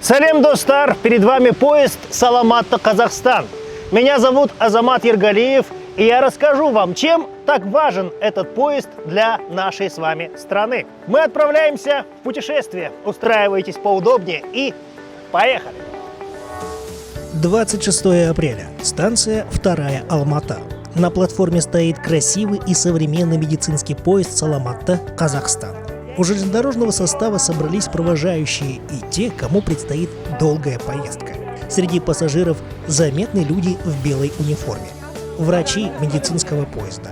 Салем, достар! Перед вами поезд Саламатта-Казахстан. Меня зовут Азамат Ергалиев, и я расскажу вам, чем так важен этот поезд для нашей с вами страны. Мы отправляемся в путешествие. Устраивайтесь поудобнее и поехали! 26 апреля. Станция 2-я Алмата. На платформе стоит красивый и современный медицинский поезд Саламатта-Казахстан. У железнодорожного состава собрались провожающие и те, кому предстоит долгая поездка. Среди пассажиров заметны люди в белой униформе. Врачи медицинского поезда.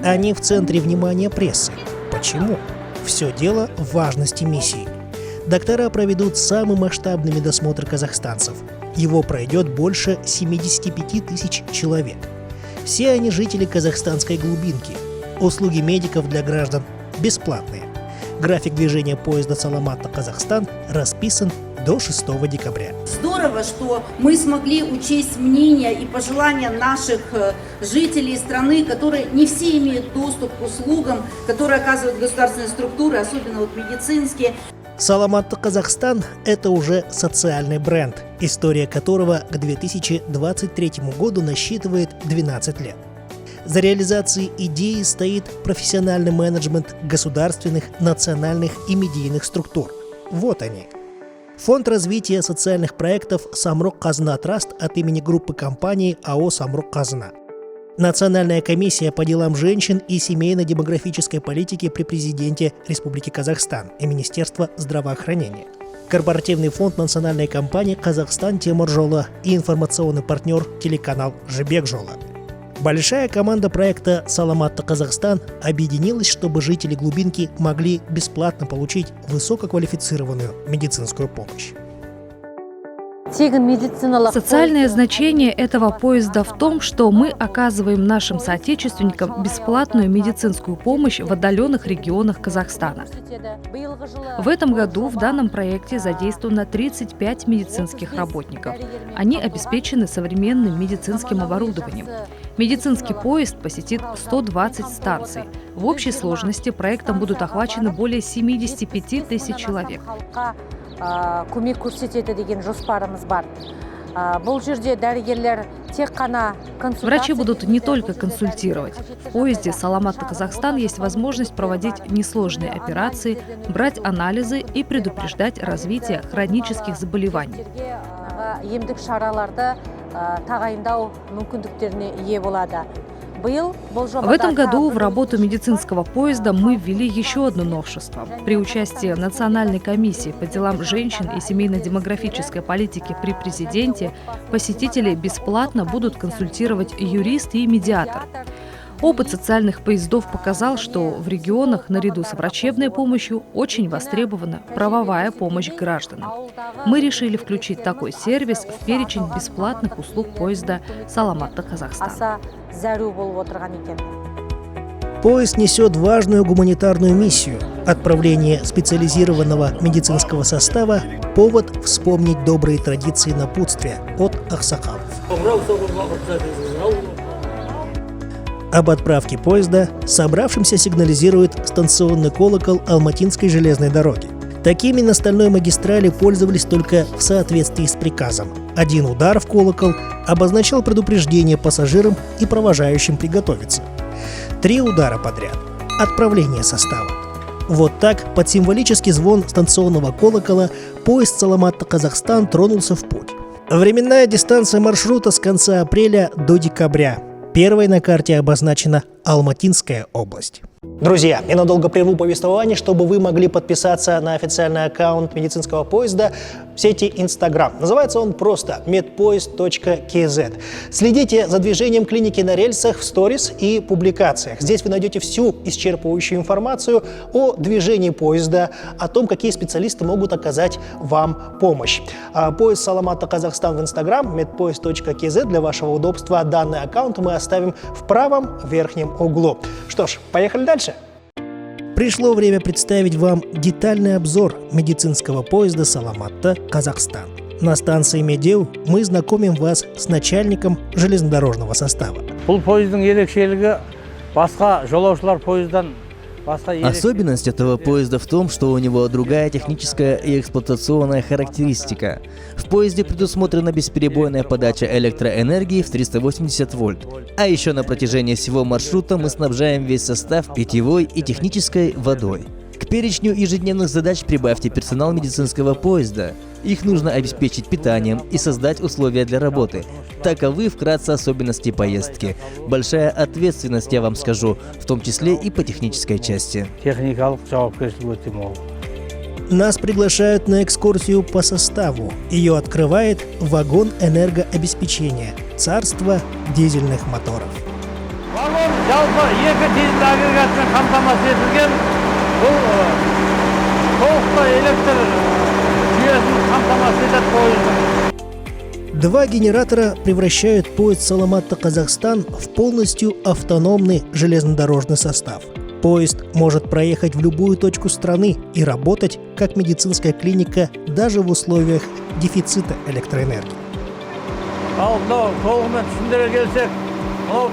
Они в центре внимания прессы. Почему? Все дело в важности миссии. Доктора проведут самый масштабный медосмотр казахстанцев. Его пройдет больше 75 тысяч человек. Все они жители казахстанской глубинки. Услуги медиков для граждан бесплатные. График движения поезда Саламатта-Казахстан расписан до 6 декабря. Здорово, что мы смогли учесть мнения и пожелания наших жителей страны, которые не все имеют доступ к услугам, которые оказывают государственные структуры, особенно вот медицинские. Саламатта-Казахстан – это уже социальный бренд, история которого к 2023 году насчитывает 12 лет. За реализацией идеи стоит профессиональный менеджмент государственных, национальных и медийных структур. Вот они. Фонд развития социальных проектов «Самрұқ-Қазына Траст» от имени группы компаний АО «Самрұқ-Қазына». Национальная комиссия по делам женщин и семейно-демографической политики при президенте Республики Казахстан и Министерства здравоохранения. Корпоративный фонд национальной компании «Казахстан Темір-жолы» и информационный партнер телеканал «Жібек-жолы». Большая команда проекта «Саламатта-Казахстан» объединилась, чтобы жители глубинки могли бесплатно получить высококвалифицированную медицинскую помощь. Социальное значение этого поезда в том, что мы оказываем нашим соотечественникам бесплатную медицинскую помощь в отдаленных регионах Казахстана. В этом году в данном проекте задействовано 35 медицинских работников. Они обеспечены современным медицинским оборудованием. Медицинский поезд посетит 120 станций. В общей сложности проектом будут охвачены более 75 тысяч человек. Көмек көрсетеді деген жоспарымыз бар. Бұл жерде дәрігерлер тек қана консультация. Врачи будут не только консультировать. В поезде Саламатта-Казахстан есть возможность проводить несложные операции, брать анализы и предупреждать развитие хронических заболеваний. Емдік шараларды тағайындау мүмкіндіктеріне ие болады. В этом году в работу медицинского поезда мы ввели еще одно новшество. При участии Национальной комиссии по делам женщин и семейно-демографической политики при президенте посетители бесплатно будут консультировать юрист и медиатор. Опыт социальных поездов показал, что в регионах наряду с врачебной помощью очень востребована правовая помощь гражданам. Мы решили включить такой сервис в перечень бесплатных услуг поезда Саламатта-Казахстан. Поезд несет важную гуманитарную миссию. Отправление специализированного медицинского состава – повод вспомнить добрые традиции напутствия от аксакалов. Об отправке поезда собравшимся сигнализирует станционный колокол Алматинской железной дороги. Такими на стальной магистрали пользовались только в соответствии с приказом. Один удар в колокол обозначал предупреждение пассажирам и провожающим приготовиться. 3 удара подряд – отправление состава. Вот так, под символический звон станционного колокола, поезд Саламатта-Казахстан тронулся в путь. Временная дистанция маршрута с конца апреля до декабря. Первой на карте обозначена Алматинская область. Друзья, я надолго прерву повествование, чтобы вы могли подписаться на официальный аккаунт медицинского поезда в сети Instagram. Называется он просто medpoezd.kz. Следите за движением клиники на рельсах в сторис и публикациях. Здесь вы найдете всю исчерпывающую информацию о движении поезда, о том, какие специалисты могут оказать вам помощь. Поезд Саламатта-Казахстан в Instagram, medpoezd.kz. Для вашего удобства данный аккаунт мы оставим в правом верхнем углу. Что ж, поехали дальше. Пришло время представить вам детальный обзор медицинского поезда Саламатта-Казахстан. На станции Медеу мы знакомим вас с начальником железнодорожного состава. Бұл поездың ерекшелігі басқа жолаушылар поездан Особенность этого поезда в том, что у него другая техническая и эксплуатационная характеристика. В поезде предусмотрена бесперебойная подача электроэнергии в 380 вольт. А еще на протяжении всего маршрута мы снабжаем весь состав питьевой и технической водой. К перечню ежедневных задач прибавьте персонал медицинского поезда. Их нужно обеспечить питанием и создать условия для работы. Таковы вкратце особенности поездки. Большая ответственность, я вам скажу, в том числе и по технической части. Нас приглашают на экскурсию по составу. Ее открывает вагон энергообеспечения «Царство дизельных моторов». Вагон жалпы екі дизель агрегатымен қамтамасыз етілген. Бұл толықтай электр жүйесін қамтамасыз ететін пойыздың. Два генератора превращают поезд Саламатта-Казахстан в полностью автономный железнодорожный состав. Поезд может проехать в любую точку страны и работать как медицинская клиника даже в условиях дефицита электроэнергии.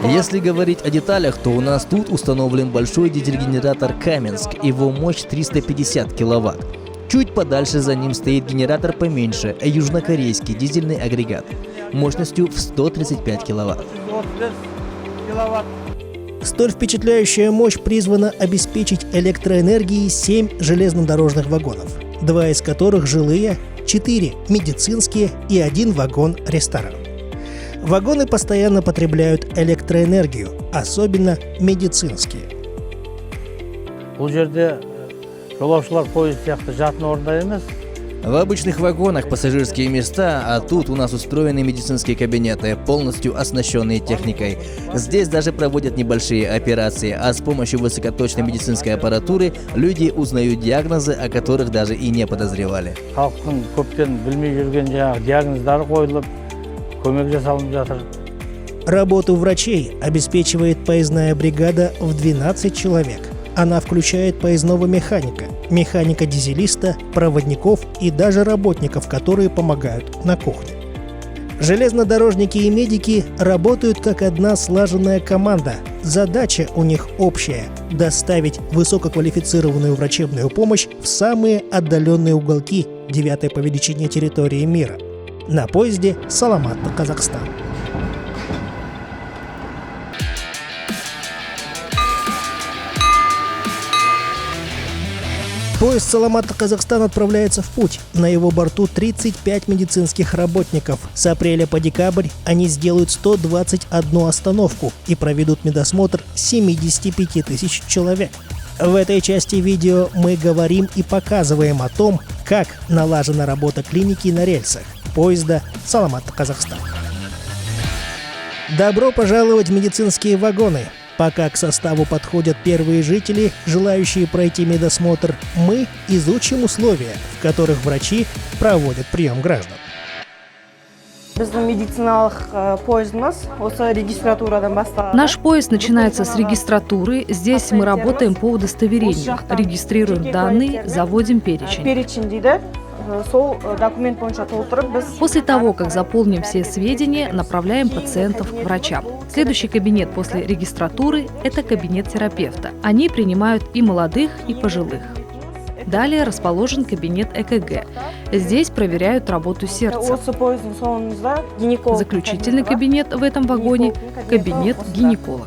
Если говорить о деталях, то у нас тут установлен большой дизель-генератор «Каменск». Его мощь 350 киловатт. Чуть подальше за ним стоит генератор поменьше, южнокорейский дизельный агрегат, мощностью в 135 киловатт. Столь впечатляющая мощь призвана обеспечить электроэнергией 7 железнодорожных вагонов, 2 из которых жилые, 4 медицинские и 1 вагон-ресторан. Вагоны постоянно потребляют электроэнергию, особенно медицинские. В обычных вагонах пассажирские места, а тут у нас устроены медицинские кабинеты, полностью оснащенные техникой. Здесь даже проводят небольшие операции, а с помощью высокоточной медицинской аппаратуры люди узнают диагнозы, о которых даже и не подозревали. Работу врачей обеспечивает поездная бригада в 12 человек. Она включает поездного механика, механика-дизелиста, проводников и даже работников, которые помогают на кухне. Железнодорожники и медики работают как одна слаженная команда. Задача у них общая – доставить высококвалифицированную врачебную помощь в самые отдаленные уголки 9-й по величине территории мира. На поезде Саламатта-Казахстан. Поезд Саламатта-Казахстан отправляется в путь. На его борту 35 медицинских работников. С апреля по декабрь они сделают 121 остановку и проведут медосмотр 75 тысяч человек. В этой части видео мы говорим и показываем о том, как налажена работа клиники на рельсах поезда Саламатта-Казахстан. Добро пожаловать в медицинские вагоны! Пока к составу подходят первые жители, желающие пройти медосмотр, мы изучим условия, в которых врачи проводят прием граждан. Наш поезд начинается с регистратуры. Здесь мы работаем по удостоверению, регистрируем данные, заводим перечень. После того, как заполним все сведения, направляем пациентов к врачам. Следующий кабинет после регистратуры – это кабинет терапевта. Они принимают и молодых, и пожилых. Далее расположен кабинет ЭКГ. Здесь проверяют работу сердца. Заключительный кабинет в этом вагоне – кабинет гинеколога.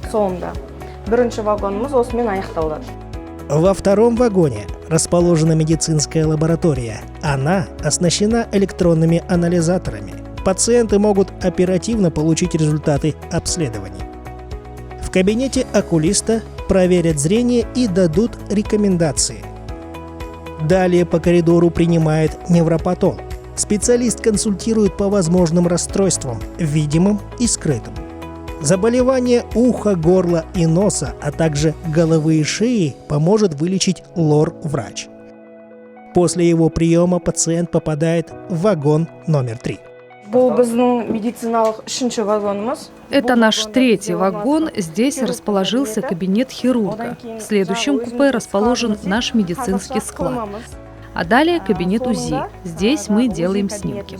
Во втором вагоне расположена медицинская лаборатория. Она оснащена электронными анализаторами. Пациенты могут оперативно получить результаты обследований. В кабинете окулиста проверят зрение и дадут рекомендации. Далее по коридору принимает невропатолог. Специалист консультирует по возможным расстройствам, видимым и скрытым. Заболевание уха, горла и носа, а также головы и шеи поможет вылечить лор-врач. После его приема пациент попадает в вагон номер 3. Это наш третий вагон. Здесь расположился кабинет хирурга. В следующем купе расположен наш медицинский склад. А далее кабинет УЗИ. Здесь мы делаем снимки.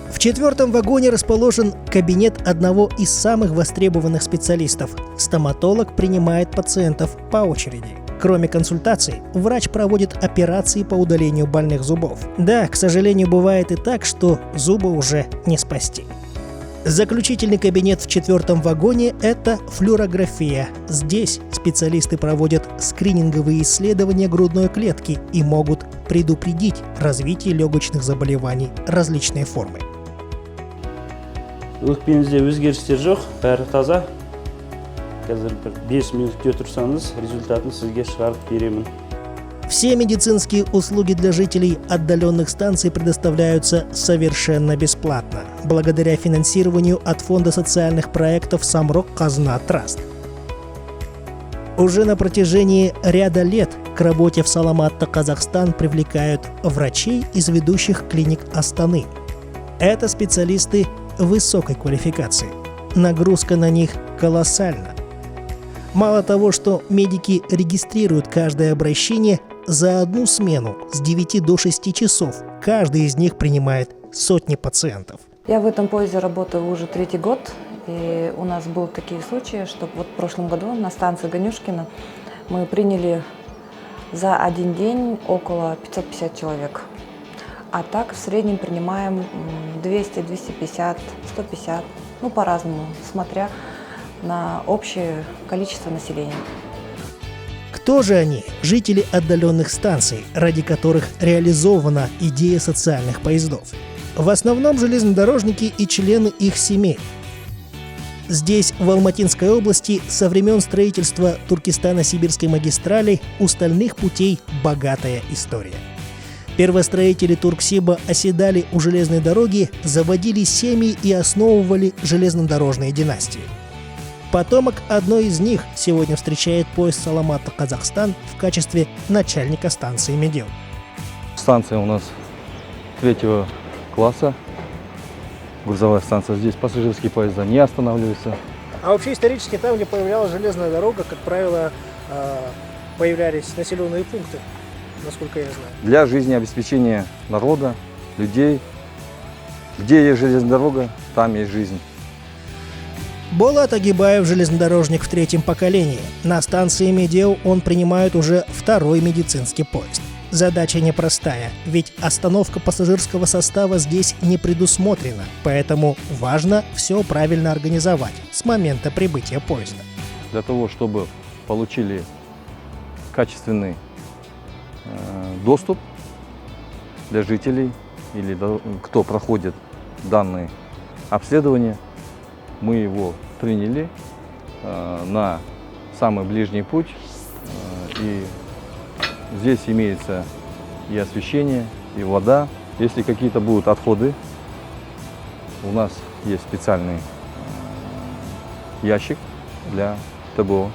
В четвертом вагоне расположен кабинет одного из самых востребованных специалистов. Стоматолог принимает пациентов по очереди. Кроме консультаций, врач проводит операции по удалению больных зубов. Да, к сожалению, бывает и так, что зубы уже не спасти. Заключительный кабинет в четвертом вагоне – это флюорография. Здесь специалисты проводят скрининговые исследования грудной клетки и могут предупредить развитие легочных заболеваний различной формы. Өкпеңізде өзгерістер жоқ, бәрі таза. Қазір 5 минут күте тұрсаңыз, результатын сізге шығарып беремін. Все медицинские услуги для жителей отдаленных станций предоставляются совершенно бесплатно, благодаря финансированию от Фонда социальных проектов Самрок-Казна Траст. Уже на протяжении ряда лет к работе в Саламатта, Казахстан привлекают врачей из ведущих клиник Астаны. Это специалисты высокой квалификации. Нагрузка на них колоссальна. Мало того, что медики регистрируют каждое обращение, за одну смену с 9 до 6 часов каждый из них принимает сотни пациентов. Я в этом поезде работаю уже 3-й год, и у нас были такие случаи, что вот в прошлом году на станции Ганюшкина мы приняли за один день около 550 человек. А так в среднем принимаем 200, 250, 150, ну по-разному, смотря на общее количество населения. Кто же они, жители отдаленных станций, ради которых реализована идея социальных поездов? В основном железнодорожники и члены их семей. Здесь, в Алматинской области, со времен строительства Туркестано-Сибирской магистрали у стальных путей богатая история. Первостроители Турксиба оседали у железной дороги, заводили семьи и основывали железнодорожные династии. Потомок одной из них сегодня встречает поезд Саламатта, Казахстан в качестве начальника станции Медеу. Станция у нас 3-го класса, грузовая станция. Здесь пассажирские поезда не останавливаются. А вообще исторически там, где появлялась железная дорога, как правило, появлялись населенные пункты, насколько я знаю. Для жизнеобеспечения народа, людей, где есть железная дорога, там есть жизнь. Болат Агибаев – железнодорожник в 3-м поколении. На станции Медеу он принимает уже 2-й медицинский поезд. Задача непростая, ведь остановка пассажирского состава здесь не предусмотрена, поэтому важно все правильно организовать с момента прибытия поезда. Для того, чтобы получили качественный доступ для жителей или кто проходит данные обследования, мы его приняли на самый ближний путь, и здесь имеется и освещение, и вода. Если какие-то будут отходы, у нас есть специальный ящик для ТБО.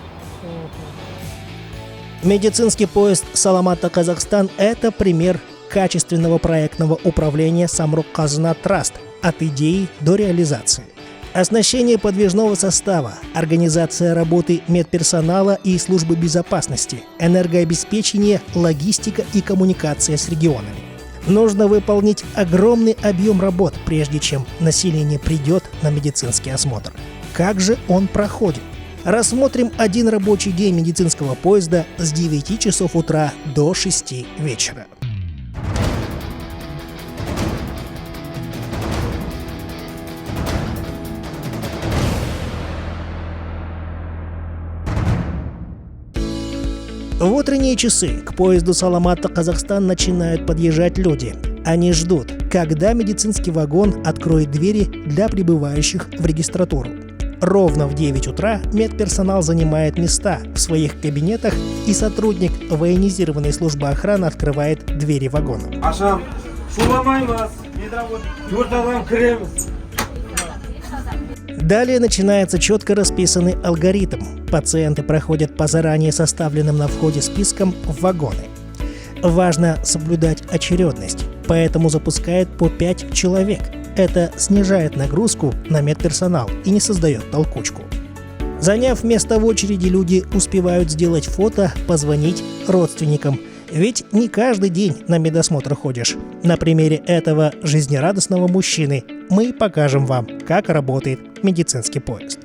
Медицинский поезд Саламатта, Казахстан – это пример качественного проектного управления Самрок-Казна Траст от идеи до реализации. Оснащение подвижного состава, организация работы медперсонала и службы безопасности, энергообеспечение, логистика и коммуникация с регионами. Нужно выполнить огромный объем работ, прежде чем население придет на медицинский осмотр. Как же он проходит? Рассмотрим один рабочий день медицинского поезда с 9 часов утра до 6 вечера. В утренние часы к поезду Саламатта, Казахстан начинают подъезжать люди. Они ждут, когда медицинский вагон откроет двери для прибывающих в регистратуру. Ровно в 9 утра медперсонал занимает места в своих кабинетах, и сотрудник военизированной службы охраны открывает двери вагона. Далее начинается четко расписанный алгоритм. Пациенты проходят по заранее составленным на входе спискам в вагоны. Важно соблюдать очередность, поэтому запускают по 5 человек. Это снижает нагрузку на медперсонал и не создает толкучку. Заняв место в очереди, люди успевают сделать фото, позвонить родственникам. Ведь не каждый день на медосмотр ходишь. На примере этого жизнерадостного мужчины мы покажем вам, как работает медицинский поезд.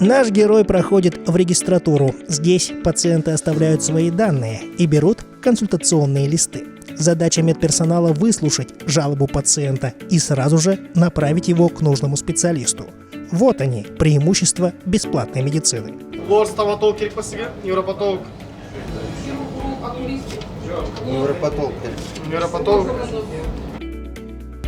Наш герой проходит в регистратуру. Здесь пациенты оставляют свои данные и берут консультационные листы. Задача медперсонала выслушать жалобу пациента и сразу же направить его к нужному специалисту. Вот они, преимущества бесплатной медицины. Стоматолог керек па сізге? Невропатолог. Невропатолог.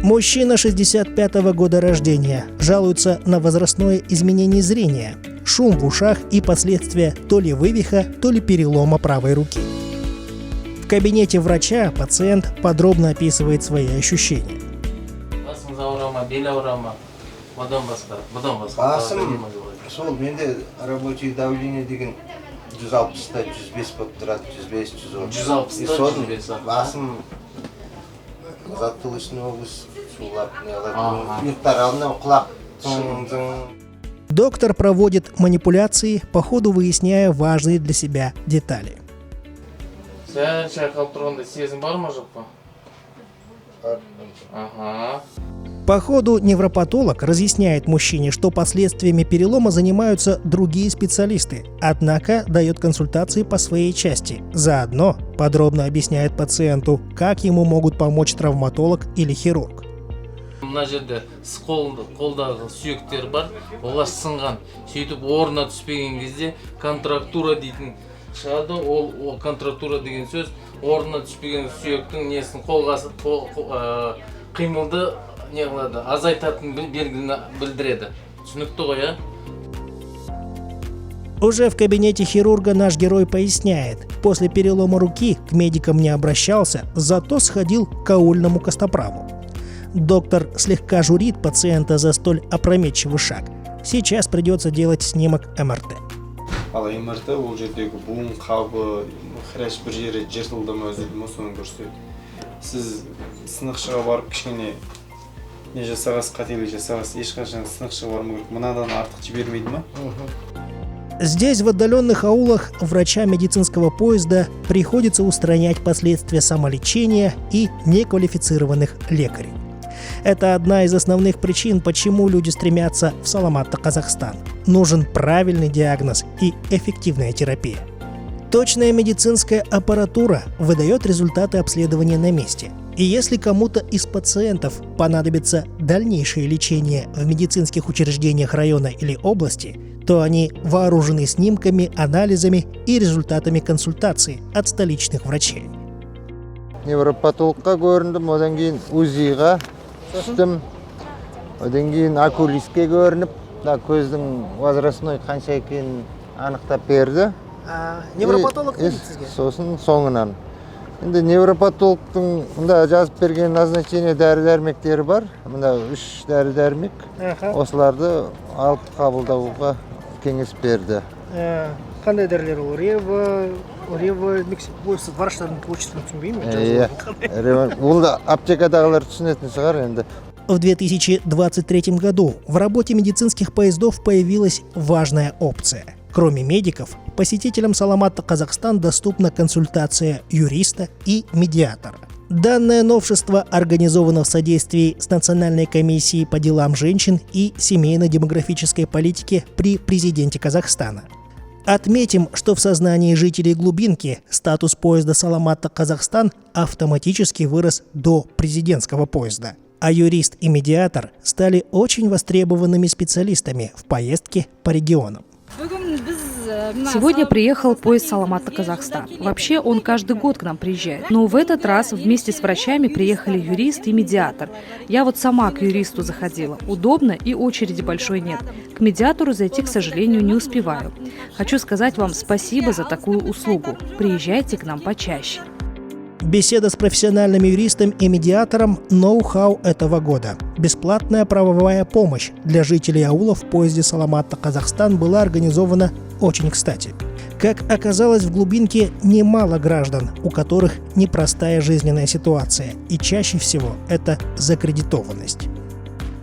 Мужчина 65-го года рождения жалуется на возрастное изменение зрения, шум в ушах и последствия то ли вывиха, то ли перелома правой руки. В кабинете врача пациент подробно описывает свои ощущения. Сол менде рабочий давление деген 160-та 105 болып тұрады, 105-110. 160-та 105. Басым затылочный область шулап не алады. Ұйықтар алдынан құлақ зың-зың. Доктор проводит манипуляции, по ходу выясняя важные для себя детали. Сәл шайқалып тұрғанда сезім бар ма жоқ па? Ага. По ходу невропатолог разъясняет мужчине, что последствиями перелома занимаются другие специалисты, однако дает консультации по своей части. Заодно подробно объясняет пациенту, как ему могут помочь травматолог или хирург. Мына жерде қолдағы сүйектер бар, олар сынған. Сөйтіп орнына түспеген кезде контрактура дейтін шығады. Ол контрактура деген сөз орнына түспеген сүйектің несін қимылды не қылады, азайтатын белгіні білдіреді. Түсінікті ғой, а? Уже в кабинете хирурга наш герой поясняет, после перелома руки к медикам не обращался, зато сходил к аульному костоправу. Доктор слегка журит пациента за столь опрометчивый шаг. Сейчас придется делать снимок МРТ. Ал МРТ ол жердегі буын қабы, хрящ бір жері жертылды ма өзілді ма соны көрсетеді. Сіз сынықшыға барып кішкене не жасағыз, қателік жасағыз, ешқашан сынықшыға бармау керек. Мынадан артық жібермейді ма? Здесь, в отдаленных аулах, врачам медицинского поезда приходится устранять последствия самолечения и неквалифицированных лекарей. Это одна из основных причин, почему люди стремятся в Саламат, Казахстан. Нужен правильный диагноз и эффективная терапия. Точная медицинская аппаратура выдает результаты обследования на месте. И если кому-то из пациентов понадобится дальнейшее лечение в медицинских учреждениях района или области, то они вооружены снимками, анализами и результатами консультаций от столичных врачей. Невропатологқа көріндім, одан кейін УЗИ-ға түстім, одан кейін окулистке көрініп, көздің возрастной қанша екенін анықтап берді. Невропатолог не сізге? Сосын соңынан. Енді невропатологтың мұнда жазып берген назначение дәрі-дәрмектері бар. Мұнда 3 дәрі-дәрмек. Осыларды алып қабылдауға кеңес берді. Қандай дәрілер ол? Рева, врачтардың творчествосын түсінбеймін. Ол да аптекадағылар түсінетін шығар енді. В 2023 году в работе медицинских поездов появилась важная опция. Кроме медиков, посетителям Саламат, Казахстан доступна консультация юриста и медиатора. Данное новшество организовано в содействии с Национальной комиссией по делам женщин и семейно-демографической политике при президенте Казахстана. Отметим, что в сознании жителей глубинки статус поезда Саламат, Казахстан автоматически вырос до президентского поезда, а юрист и медиатор стали очень востребованными специалистами в поездке по регионам. Сегодня приехал поезд Саламат, Казахстан. Вообще он каждый год к нам приезжает. Но в этот раз вместе с врачами приехали юрист и медиатор. Я вот сама к юристу заходила. Удобно и очереди большой нет. К медиатору зайти, к сожалению, не успеваю. Хочу сказать вам спасибо за такую услугу. Приезжайте к нам почаще. Беседа с профессиональным юристом и медиатором – ноу-хау этого года. Бесплатная правовая помощь для жителей аулов в поезде Саламат, Казахстан была организована очень кстати. Как оказалось, в глубинке немало граждан, у которых непростая жизненная ситуация, и чаще всего это закредитованность.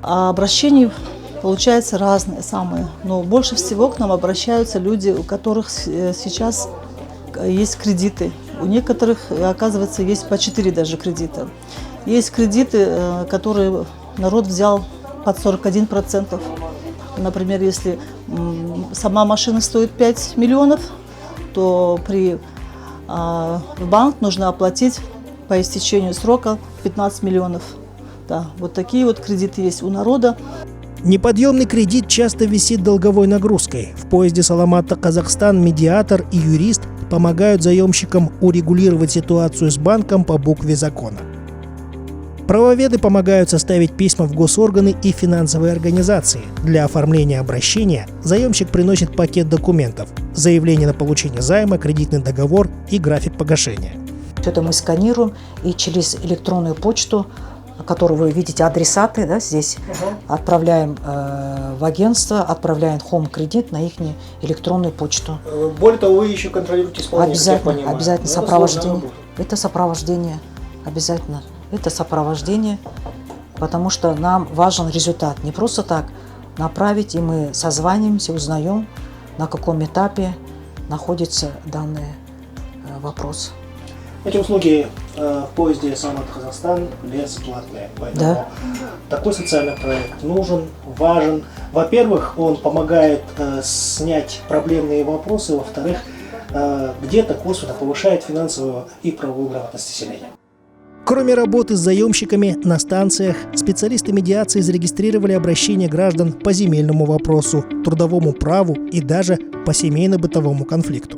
Обращений получается разные самые, но больше всего к нам обращаются люди, у которых сейчас есть кредиты У некоторых, оказывается, есть по 4 даже кредита. Есть кредиты, которые народ взял под 41%. Например, если сама машина стоит 5 миллионов, то в банк нужно оплатить по истечению срока 15 миллионов. Да, вот такие вот кредиты есть у народа. Неподъемный кредит часто висит долговой нагрузкой. В поезде Саламатта-Казахстан медиатор и юрист помогают заемщикам урегулировать ситуацию с банком по букве закона. Правоведы помогают составить письма в госорганы и финансовые организации. Для оформления обращения заемщик приносит пакет документов: заявление на получение займа, кредитный договор и график погашения. Все это мы сканируем и через электронную почту, которую вы видите, адресаты, да, здесь, отправляем в агентство, отправляем Home кредит на их электронную почту. Более того, вы еще контролируете исполнение. Обязательно сопровождение. Это сопровождение, обязательно. Это сопровождение, потому что нам важен результат. Не просто так направить, и мы созваниваемся, узнаем, на каком этапе находится данный вопрос. Эти услуги в поезде Саламатта-Казахстан бесплатные. Поэтому такой социальный проект нужен, важен. Во-первых, он помогает снять проблемные вопросы. Во-вторых, где-то косвенно повышает финансовую и правовую грамотность населения. Кроме работы с заемщиками на станциях, специалисты медиации зарегистрировали обращения граждан по земельному вопросу, трудовому праву и даже по семейно-бытовому конфликту.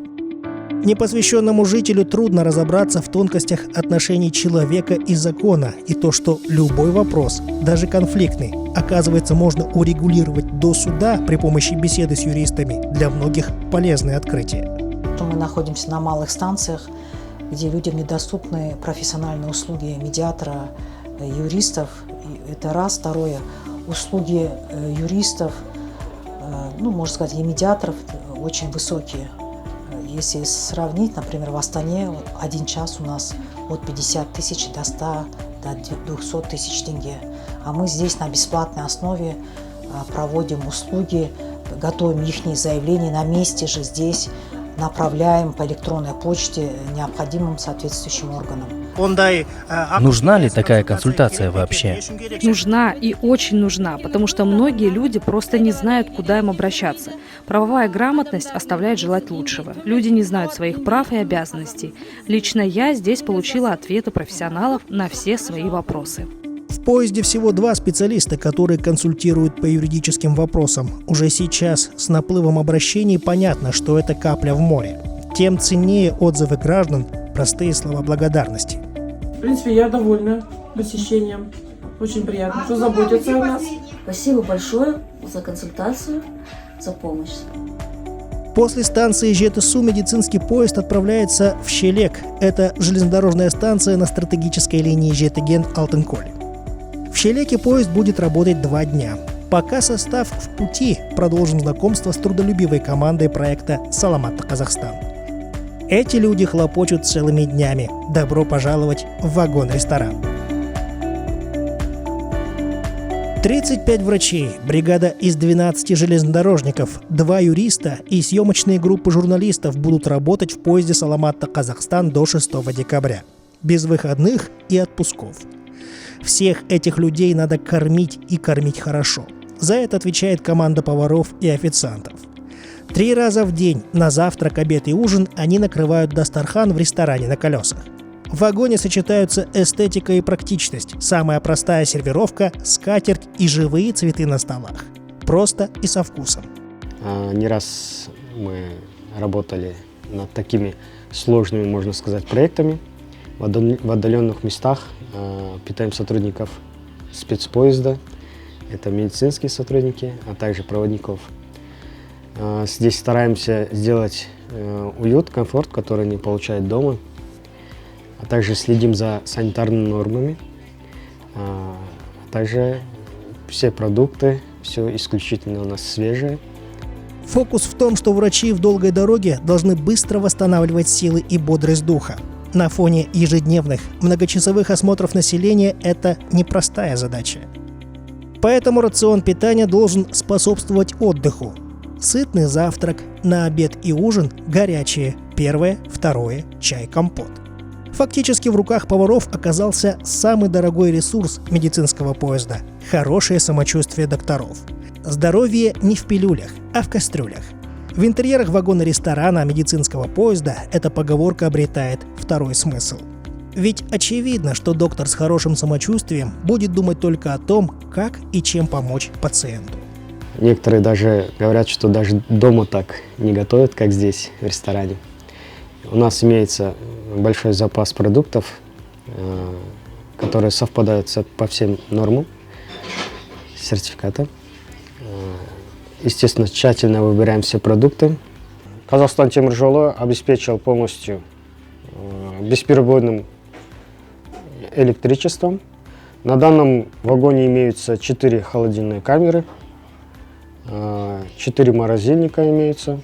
Непосвященному жителю трудно разобраться в тонкостях отношений человека и закона, и то, что любой вопрос, даже конфликтный, оказывается, можно урегулировать до суда при помощи беседы с юристами, для многих полезное открытие. Мы находимся на малых станциях, где людям недоступны профессиональные услуги медиатора, юристов. Это раз. Второе, услуги юристов, можно сказать, и медиаторов очень высокие. Если сравнить, например, в Астане 1 час у нас от 50 тысяч до 100, до 200 тысяч тенге. А мы здесь на бесплатной основе проводим услуги, готовим их заявления на месте же здесь, направляем по электронной почте необходимым соответствующим органам. Нужна ли такая консультация вообще? Нужна и очень нужна, потому что многие люди просто не знают, куда им обращаться. Правовая грамотность оставляет желать лучшего. Люди не знают своих прав и обязанностей. Лично я здесь получила ответы профессионалов на все свои вопросы. В поезде всего 2 специалиста, которые консультируют по юридическим вопросам. Уже сейчас с наплывом обращений понятно, что это капля в море. Тем ценнее отзывы граждан, простые слова благодарности. В принципе, я довольна посещением. Очень приятно, что заботятся о нас. Спасибо большое за консультацию, за помощь. После станции Жетысу медицинский поезд отправляется в Шелек. Это железнодорожная станция на стратегической линии Жетыген-Алтынколь. В Шелеке поезд будет работать 2 дня. Пока состав в пути, продолжим знакомство с трудолюбивой командой проекта «Саламатта-Казахстан». Эти люди хлопочут целыми днями. Добро пожаловать в вагон-ресторан. 35 врачей, бригада из 12 железнодорожников, 2 юриста и съемочные группы журналистов будут работать в поезде Саламатта-Казахстан до 6 декабря. Без выходных и отпусков. Всех этих людей надо кормить и кормить хорошо. За это отвечает команда поваров и официантов. 3 раза в день, на завтрак, обед и ужин, они накрывают дастархан в ресторане на колесах. В вагоне сочетаются эстетика и практичность, самая простая сервировка, скатерть и живые цветы на столах. Просто и со вкусом. Не раз мы работали над такими сложными, можно сказать, проектами. В отдаленных местах питаем сотрудников спецпоезда, это медицинские сотрудники, а также проводников. Здесь стараемся сделать уют, комфорт, который они получают дома, а также следим за санитарными нормами, а также все продукты, все исключительно у нас свежее. Фокус в том, что врачи в долгой дороге должны быстро восстанавливать силы и бодрость духа. На фоне ежедневных, многочасовых осмотров населения это непростая задача. Поэтому рацион питания должен способствовать отдыху. Сытный завтрак, на обед и ужин горячее Первое, второе – чай-компот. Фактически в руках поваров оказался самый дорогой ресурс медицинского поезда – хорошее самочувствие докторов. Здоровье не в пилюлях, а в кастрюлях. В интерьерах вагона ресторана медицинского поезда эта поговорка обретает второй смысл. Ведь очевидно, что доктор с хорошим самочувствием будет думать только о том, как и чем помочь пациенту. Некоторые даже говорят, что даже дома так не готовят, как здесь, в ресторане. У нас имеется большой запас продуктов, которые совпадают по всем нормам сертификата. Естественно, тщательно выбираем все продукты. Казахстан Темиржолы обеспечил полностью бесперебойным электричеством. На данном вагоне имеются 4 холодильные камеры, 4 морозильника имеются.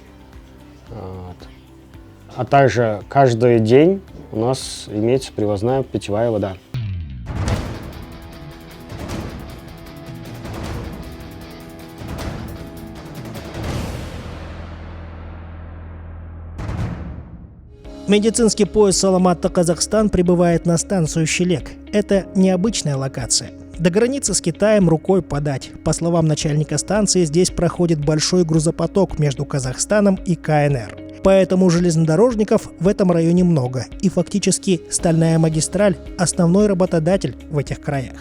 А также каждый день у нас имеется привозная питьевая вода. Медицинский поезд Саламатта-Казахстан прибывает на станцию Шелек. Это необычная локация. До границы с Китаем рукой подать. По словам начальника станции, здесь проходит большой грузопоток между Казахстаном и КНР. Поэтому железнодорожников в этом районе много. И фактически стальная магистраль – основной работодатель в этих краях.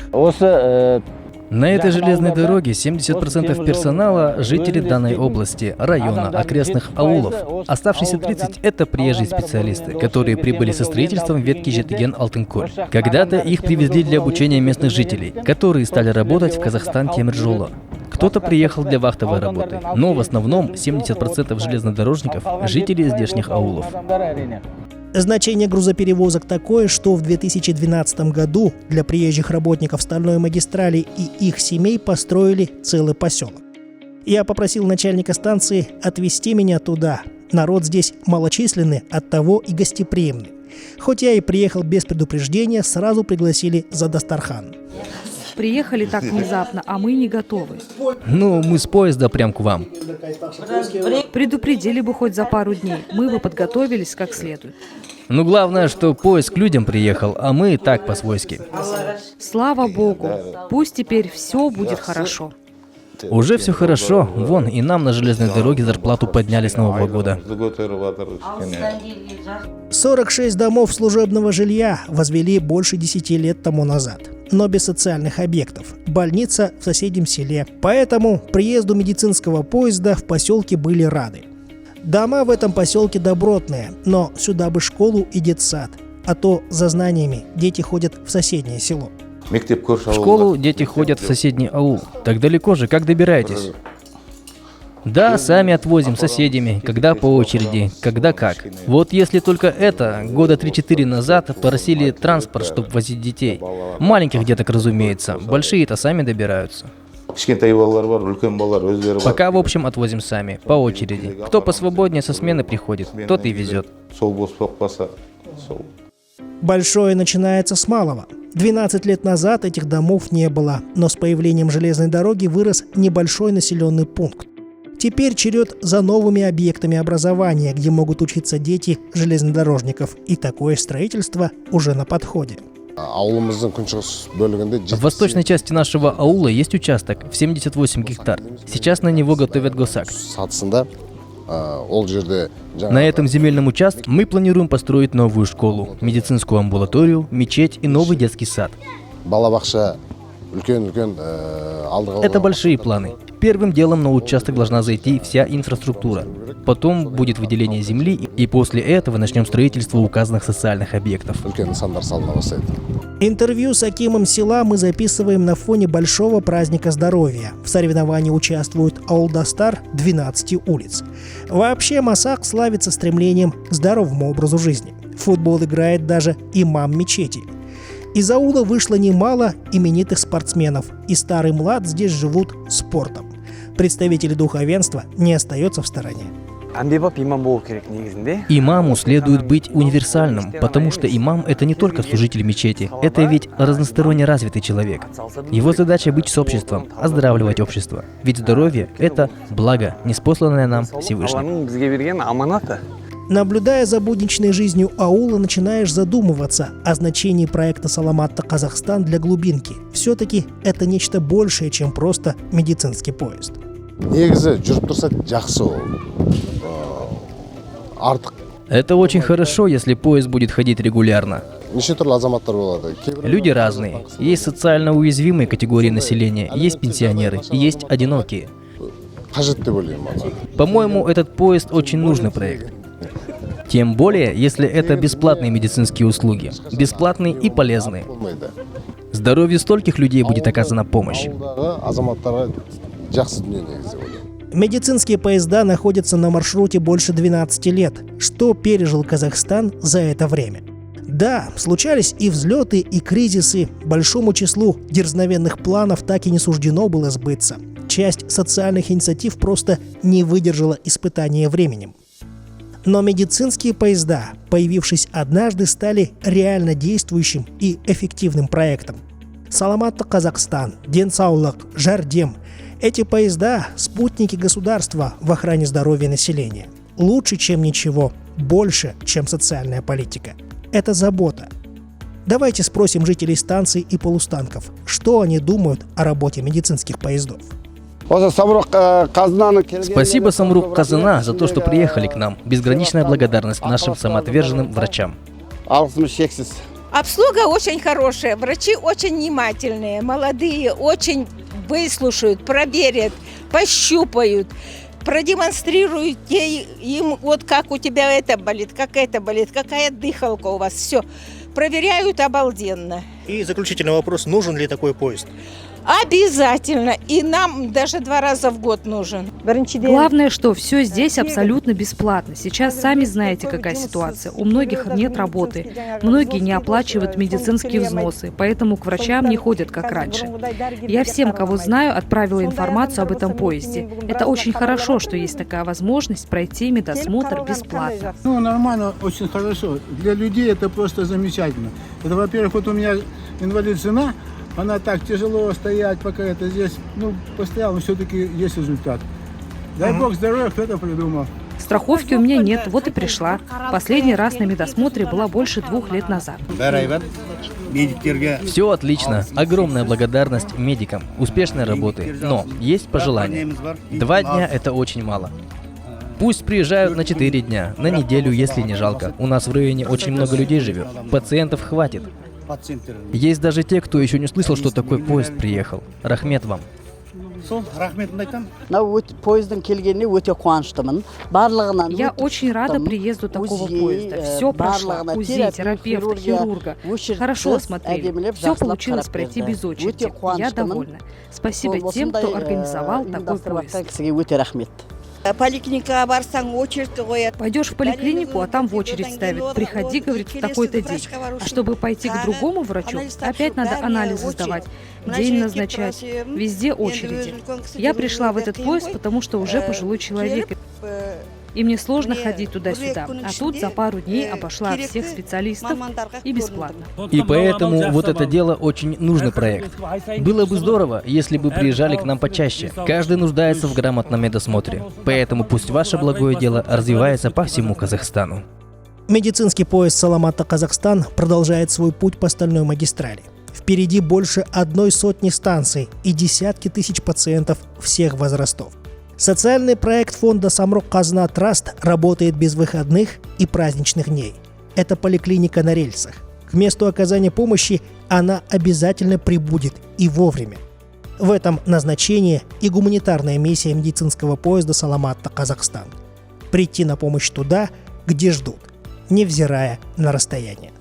На этой железной дороге 70% персонала – жители данной области, района, окрестных аулов. Оставшиеся 30% – это приезжие специалисты, которые прибыли со строительством ветки Жетиген-Алтынкөл. Когда-то их привезли для обучения местных жителей, которые стали работать в Казахстан Темиржолы. Кто-то приехал для вахтовой работы, но в основном 70% железнодорожников – жители здешних аулов. Значение грузоперевозок такое, что в 2012 году для приезжих работников стальной магистрали и их семей построили целый поселок. Я попросил начальника станции отвезти меня туда. Народ здесь малочисленный, оттого и гостеприимный. Хоть я и приехал без предупреждения, сразу пригласили за Дастархан. Приехали так внезапно, а мы не готовы. Ну, мы с поезда прям к вам. Предупредили бы хоть за пару дней, мы бы подготовились как следует. Ну, главное, что поезд к людям приехал, а мы и так по-свойски. Слава Богу, пусть теперь все будет хорошо. Уже все хорошо. Вон, и нам на железной дороге зарплату подняли с Нового года. 46 домов служебного жилья возвели больше 10 лет тому назад, но без социальных объектов. Больница в соседнем селе. Поэтому приезду медицинского поезда в поселке были рады. Дома в этом поселке добротные, но сюда бы школу и детсад. А то за знаниями дети ходят в соседнее село. В школу дети ходят в соседний аул. Так далеко же, как добираетесь? Да, сами отвозим соседями, когда по очереди, когда как. Вот если только это, года 3-4 назад просили транспорт, чтобы возить детей. Маленьких деток, разумеется, большие-то сами добираются. Пока, в общем, отвозим сами, по очереди. Кто посвободнее со смены приходит, тот и везет. Большое начинается с малого. 12 лет назад этих домов не было, но с появлением железной дороги вырос небольшой населенный пункт. Теперь черед за новыми объектами образования, где могут учиться дети железнодорожников, и такое строительство уже на подходе. В восточной части нашего аула есть участок в 78 гектар. Сейчас на него готовят госакт. На этом земельном участке мы планируем построить новую школу, медицинскую амбулаторию, мечеть и новый детский сад. Это большие планы. Первым делом на участок должна зайти вся инфраструктура. Потом будет выделение земли, и после этого начнем строительство указанных социальных объектов. Интервью с акимом села мы записываем на фоне большого праздника здоровья. В соревновании участвуют Ауылдастар 12 улиц. Вообще Масак славится стремлением к здоровому образу жизни. В футбол играет даже имам мечети. Из аула вышло немало именитых спортсменов, и старый млад здесь живут спортом. Представители духовенства не остаются в стороне. Имаму следует быть универсальным, потому что имам – это не только служитель мечети, это ведь разносторонне развитый человек. Его задача – быть с обществом, оздоравливать общество. Ведь здоровье – это благо, ниспосланное нам Всевышним. Наблюдая за будничной жизнью аула, начинаешь задумываться о значении проекта «Саламатта Казахстан» для глубинки. Все-таки это нечто большее, чем просто медицинский поезд. Это очень хорошо, если поезд будет ходить регулярно. Люди разные. Есть социально уязвимые категории населения, есть пенсионеры, есть одинокие. По-моему, этот поезд очень нужный проект. Тем более, если это бесплатные медицинские услуги. Бесплатные и полезные. Здоровью стольких людей будет оказана помощь. Медицинские поезда находятся на маршруте больше 12 лет. Что пережил Казахстан за это время? Да, случались и взлеты, и кризисы. Большому числу дерзновенных планов так и не суждено было сбыться. Часть социальных инициатив просто не выдержала испытания временем. Но медицинские поезда, появившись однажды, стали реально действующим и эффективным проектом. Саламатта Казахстан, Денсаулык, Жардем – эти поезда – спутники государства в охране здоровья населения. Лучше, чем ничего, больше, чем социальная политика. Это забота. Давайте спросим жителей станций и полустанков, что они думают о работе медицинских поездов. Спасибо Самрук Казана за то, что приехали к нам. Безграничная благодарность нашим самоотверженным врачам. Обслуга очень хорошая, врачи очень внимательные, молодые, очень выслушают, проверят, пощупают, продемонстрируют им, вот как у тебя это болит, какая дыхалка у вас, все. Проверяют обалденно. И заключительный вопрос, нужен ли такой поезд? Обязательно. И нам даже 2 раза в год нужен. Главное, что все здесь абсолютно бесплатно. Сейчас сами знаете, какая ситуация. У многих нет работы. Многие не оплачивают медицинские взносы, поэтому к врачам не ходят, как раньше. Я всем, кого знаю, отправила информацию об этом поезде. Это очень хорошо, что есть такая возможность пройти медосмотр бесплатно. Ну, нормально, очень хорошо. Для людей это просто замечательно. Это, во-первых, вот у меня инвалид жена, она так тяжело стоять, пока это здесь, ну, постоял, но все-таки есть результат. Дай бог здоровья, кто это придумал. Страховки у меня нет, вот и пришла. Последний раз на медосмотре была больше 2 лет назад. Все отлично. Огромная благодарность медикам. Успешной работы. Но есть пожелание. 2 дня – это очень мало. Пусть приезжают на 4 дня, на неделю, если не жалко. У нас в районе очень много людей живет. Пациентов хватит. Есть даже те, кто еще не слышал, что такой поезд приехал. Рахмет вам. Я очень рада приезду такого поезда. Все прошло. УЗИ, терапевта, хирурга. Хорошо осмотрели. Все получилось пройти без очереди. Я довольна. Спасибо тем, кто организовал такой поезд. Пойдешь в поликлинику, а там в очередь ставят. Приходи, говорит, в такой-то день. А чтобы пойти к другому врачу, опять надо анализы сдавать, день назначать. Везде очереди. Я пришла в этот поезд, потому что уже пожилой человек. И мне сложно ходить туда-сюда. А тут за пару дней обошла всех специалистов и бесплатно. И поэтому вот это дело очень нужный проект. Было бы здорово, если бы приезжали к нам почаще. Каждый нуждается в грамотном медосмотре. Поэтому пусть ваше благое дело развивается по всему Казахстану. Медицинский поезд «Саламатта Казахстан» продолжает свой путь по стальной магистрали. Впереди больше 100 станций и десятки тысяч пациентов всех возрастов. Социальный проект фонда Самрук Казна Траст работает без выходных и праздничных дней. Это поликлиника на рельсах. К месту оказания помощи она обязательно прибудет и вовремя. В этом назначение и гуманитарная миссия медицинского поезда «Саламатта Казахстан». Прийти на помощь туда, где ждут, невзирая на расстояние.